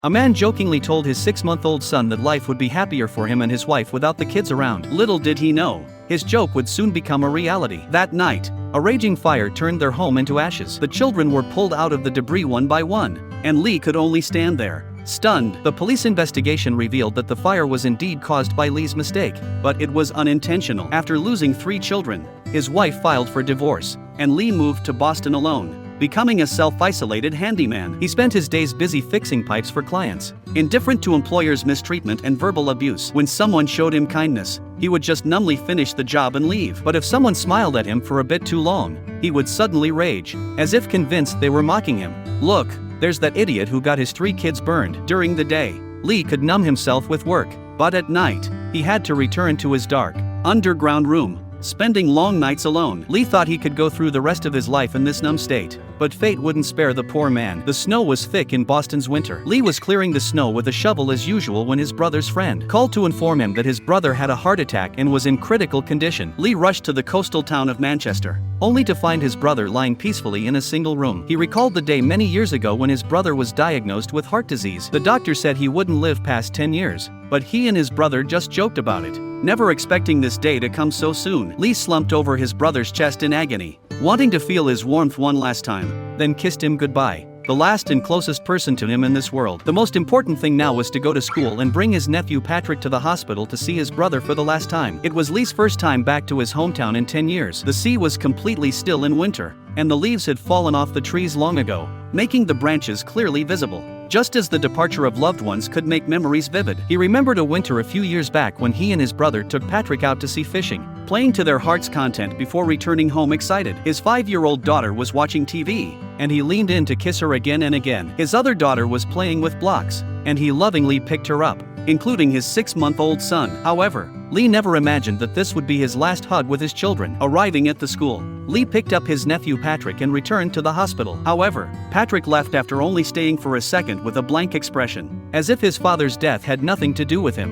A man jokingly told his 6-month-old son that life would be happier for him and his wife without the kids around. Little did he know, his joke would soon become a reality. That night, a raging fire turned their home into ashes. The children were pulled out of the debris one by one, and Lee could only stand there, stunned. The police investigation revealed that the fire was indeed caused by Lee's mistake, but it was unintentional. After losing 3 children, his wife filed for divorce, and Lee moved to Boston alone, becoming a self-isolated handyman. He spent his days busy fixing pipes for clients, indifferent to employers' mistreatment and verbal abuse. When someone showed him kindness, he would just numbly finish the job and leave. But if someone smiled at him for a bit too long, he would suddenly rage, as if convinced they were mocking him. Look, there's that idiot who got his 3 kids burned. During the day, Lee could numb himself with work, but at night, he had to return to his dark, underground room, spending long nights alone. Lee thought he could go through the rest of his life in this numb state, but fate wouldn't spare the poor man. The snow was thick in Boston's winter. Lee was clearing the snow with a shovel as usual when his brother's friend called to inform him that his brother had a heart attack and was in critical condition. Lee rushed to the coastal town of Manchester, only to find his brother lying peacefully in a single room. He recalled the day many years ago when his brother was diagnosed with heart disease. The doctor said he wouldn't live past 10 years, but he and his brother just joked about it, never expecting this day to come so soon. Lee slumped over his brother's chest in agony, wanting to feel his warmth one last time, then kissed him goodbye, the last and closest person to him in this world. The most important thing now was to go to school and bring his nephew Patrick to the hospital to see his brother for the last time. It was Lee's first time back to his hometown in 10 years. The sea was completely still in winter, and the leaves had fallen off the trees long ago, making the branches clearly visible. Just as the departure of loved ones could make memories vivid, he remembered a winter a few years back when he and his brother took Patrick out to sea fishing, playing to their heart's content before returning home excited. His 5-year-old daughter was watching TV, and he leaned in to kiss her again and again. His other daughter was playing with blocks, and he lovingly picked her up, including his 6-month-old son. However, Lee never imagined that this would be his last hug with his children. Arriving at the school, Lee picked up his nephew Patrick and returned to the hospital. However, Patrick left after only staying for a second with a blank expression, as if his father's death had nothing to do with him.